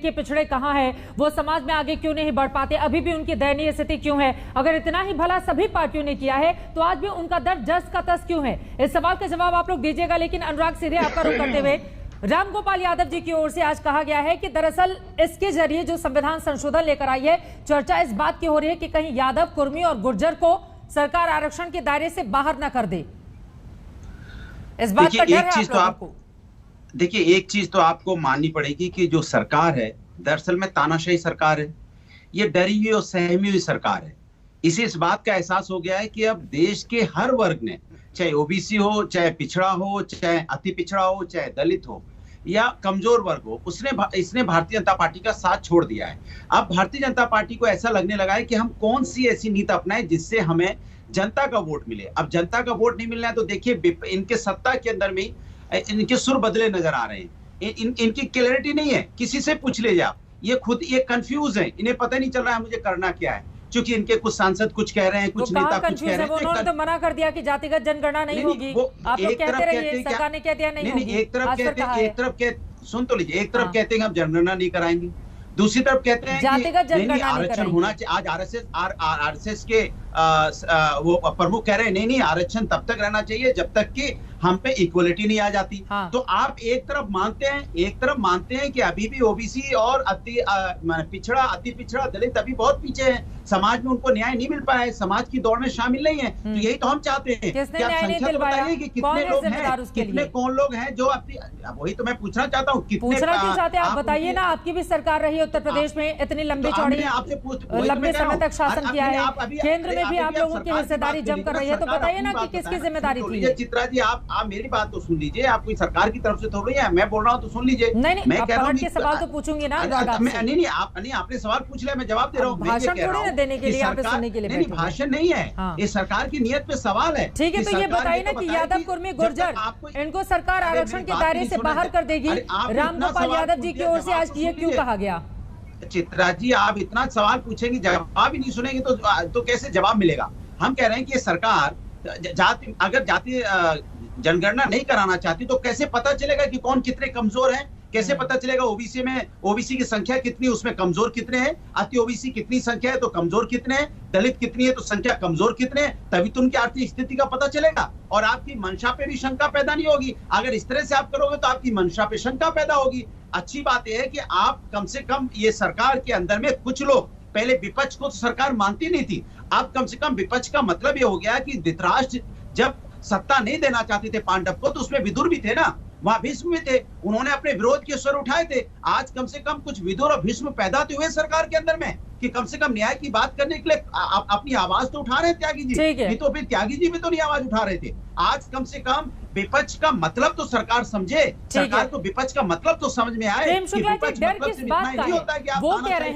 कि पिछड़े कहाँ है, वो समाज में आगे क्यों नहीं बढ़ पाते, अभी भी उनकी दयनीय स्थिति क्यों है। अगर इतना ही भला सभी पार्टियों ने किया है तो आज भी उनका दर्द जस का तस क्यों है। इस सवाल का जवाब आप लोग दीजिएगा। लेकिन अनुराग, सीधे आपका रुख करते हुए, रामगोपाल यादव जी की ओर से आज कहा गया है कि दरअसल इसके जरिए जो संविधान संशोधन लेकर आई है, चर्चा इस बात की हो रही है कि कहीं यादव, कुर्मी और गुर्जर को सरकार आरक्षण के दायरे से बाहर न कर दे। इस बात का डर है आप लोगों को? देखिए, एक चीज तो आपको माननी पड़ेगी कि जो सरकार है दरअसल में तानाशाही सरकार है। ये डरी हुई और सहमी हुई सरकार है। इसे इस बात का एहसास हो गया है कि अब देश के हर वर्ग ने, चाहे ओबीसी हो, चाहे पिछड़ा हो, चाहे अति पिछड़ा हो, चाहे दलित हो या कमजोर वर्ग हो, इसने भारतीय जनता पार्टी का साथ छोड़ दिया है। अब भारतीय जनता पार्टी को ऐसा लगने लगा है कि हम कौन सी ऐसी नीति अपनाएं जिससे हमें जनता का वोट मिले। अब जनता का वोट नहीं मिलना है तो देखिए, इनके सत्ता के अंदर में इनके सुर बदले नजर आ रहे हैं। इनकी क्लैरिटी नहीं है। किसी से पूछ ले जा, ये खुद ये कंफ्यूज है, इन्हें पता नहीं चल रहा है मुझे करना क्या है। क्योंकि इनके कुछ सांसद कुछ कह रहे हैं, कुछ नेता कुछ कह रहे हैं। उन्होंने तो मना कर दिया कि जातिगत जनगणना नहीं होगी। आप लोग कहते रहिए, सरकार ने कह दिया नहीं होगी। एक तरफ कहते, सुन तो लीजिए, एक तरफ कहते हैं हम जनगणना नहीं कराएंगे, दूसरी तरफ कहते हैं कि आरक्षण होना चाहिए। आज आरएसएस के वो प्रमुख कह रहे हैं नहीं आरक्षण तब तक रहना चाहिए जब तक कि हम पे इक्वलिटी नहीं आ जाती। तो आप एक तरफ मानते हैं कि अभी भी ओबीसी और अति पिछड़ा दलित अभी बहुत पीछे हैं, समाज में उनको न्याय नहीं मिल पाया है, समाज की दौड़ में शामिल नहीं है। तो यही तो हम चाहते हैं कि आप संख्या बताइए कि कितने लोग हैं, कौन लोग हैं जो वही तो मैं पूछना चाहता हूँ। पूछना क्यों चाहते हैं आप? बताइए ना, आपकी भी सरकार रही है उत्तर प्रदेश में, इतनी लंबी चौड़ी लंबे समय तक शासन किया है, केंद्र में भी आप लोगों की हिस्सेदारी जमकर रही है, तो बताइए ना कि किसकी जिम्मेदारी थी? चित्रा जी, आप मेरी बात तो सुन लीजिए। आप कोई सरकार की तरफ से थोड़ रही है, मैं बोल रहा हूँ तो सुन लीजिए। नहीं, मैं कह रहा हूँ सवाल तो पूछूंगी ना। नहीं, आपने सवाल पूछ लिया, मैं जवाब दे रहा हूँ। भाषण थोड़ी ना देने के लिए, आप सुनने के लिए नहीं, भाषण नहीं है, ये सरकार की नियत पे सवाल है। ठीक है, तो ये बताइए ना कि यादव, कुर्मी, गुर्जर, इनको सरकार आरक्षण के दायरे से बाहर कर देगी। रामगोपाल यादव जी की ओर से आज ये क्यों कहा गया? चित्रा जी, आप इतना सवाल पूछेंगे, जवाब ही नहीं सुनेंगे तो कैसे जवाब मिलेगा? हम कह रहे हैं कि सरकार अगर जाति जनगणना नहीं कराना चाहती तो कैसे पता चलेगा कि कौन कितने कमजोर हैं? कैसे पता चलेगा ओबीसी की संख्या कितनी, उसमें कमजोर कितने हैं? अति ओबीसी कितनी संख्या है तो कमजोर कितने हैं? दलित कितनी है तो संख्या कमजोर कितने हैं? तभी तो उनकी आर्थिक स्थिति का पता चलेगा और आपकी मंशा पे भी शंका पैदा नहीं होगी। अगर इस तरह से आप करोगे तो आपकी मंशा पे शंका पैदा होगी। अच्छी बात यह है कि आप कम से कम ये सरकार के अंदर में कुछ लोग, पहले विपक्ष को तो सरकार मानती नहीं थी, अब कम से कम विपक्ष का मतलब ये हो गया कि धृतराष्ट्र जब सत्ता नहीं देना चाहते थे पांडव को, तो उसमें विदुर भी थे ना, वहां भीष्म भी थे, उन्होंने अपने विरोध के स्वर उठाए थे। आज कम से कम कुछ विदुर और भीष्म पैदा तो हुए सरकार के अंदर में कि कम से कम न्याय की बात करने के लिए अपनी आवाज तो उठा रहे त्यागी जी। नहीं तो फिर त्यागी जी भी तो नहीं आवाज उठा रहे थे। आज कम से कम विपक्ष का मतलब तो सरकार समझे, सरकार को विपक्ष का मतलब तो समझ में आए। प्रेम शुक्ला जी, डर किस बात का है? वो कह रहे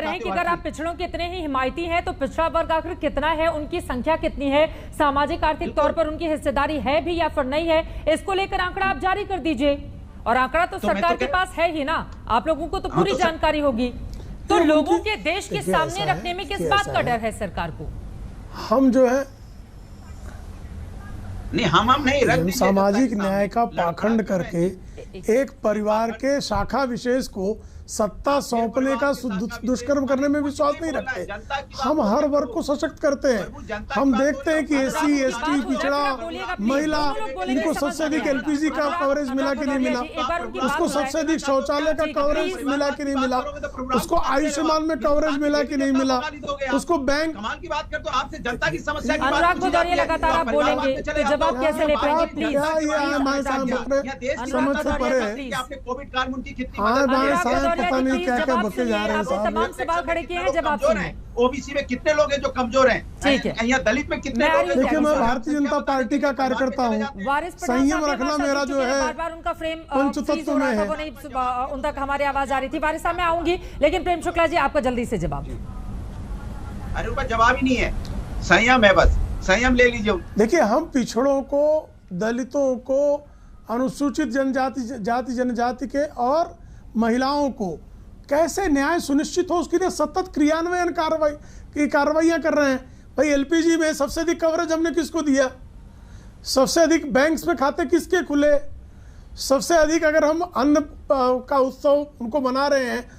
हैं कि अगर आप पिछड़ों के इतने ही हिमायती हैं तो पिछड़ा वर्ग आखिर कितना है, उनकी संख्या कितनी है, सामाजिक आर्थिक तौर पर उनकी हिस्सेदारी है भी या फिर नहीं है, इसको लेकर आंकड़ा आप जारी कर दीजिए। और आंकड़ा तो सरकार के पास है ही ना, आप लोगों को तो पूरी जानकारी होगी। तो लोगों के देश के सामने रखने में किस बात का डर है सरकार को? हम जो है नहीं, हम नहीं सामाजिक न्याय का पाखंड करके एक परिवार के शाखा विशेष को सत्ता सौंपने का दुष्कर्म करने में विश्वास नहीं रखते। हम हर वर्ग को सशक्त करते हैं। हम देखते हैं कि एससी, एसटी, पिछड़ा, महिला, इनको सबसे अधिक एलपीजी का कवरेज मिला कि नहीं मिला, उसको सबसे अधिक शौचालय का कवरेज मिला कि नहीं मिला, उसको आयुष्मान में कवरेज मिला कि नहीं मिला, उसको बैंक की बात कर, तो आपसे जनता की समस्या की अनुराग भदौरिया लगातार आप बोलेंगे तो जवाब कैसे ले पाएंगे प्लीज? समझ से परे है। कोविड काल में उनकी कितनी पता नहीं क्या क्या बके जा रहे हैं साहब। तमाम सवाल खड़े किए हैं, जवाब सुनिए। ओबीसी में कितने लोग हैं जो कमजोर हैं? ठीक है। यहाँ दलित में कितने लोग हैं? देखिए, मैं भारतीय जनता पार्टी का कार्यकर्ता हूँ। संयम रखना मेरा जो है बार-बार उनका फ्रेम पंचतत्व में है, वो नहीं उन तक हमारी आवाज आ रही थी। वारिस साहब मैं आऊंगी, लेकिन प्रेम शुक्ला जी आपका जल्दी से जवाब। अरे उनका जवाब ही नहीं है, संयम है, बस संयम ले लीजिए। देखिए, हम पिछड़ों को, दलितों को, अनुसूचित जाति जनजाति के और महिलाओं को कैसे न्याय सुनिश्चित हो उसके लिए सतत क्रियान्वयन कार्रवाइयां कर रहे हैं। भाई, एलपीजी में सबसे अधिक कवरेज हमने किसको दिया? सबसे अधिक बैंक्स में खाते किसके खुले? सबसे अधिक अगर हम अन्न का उत्सव उनको मना रहे हैं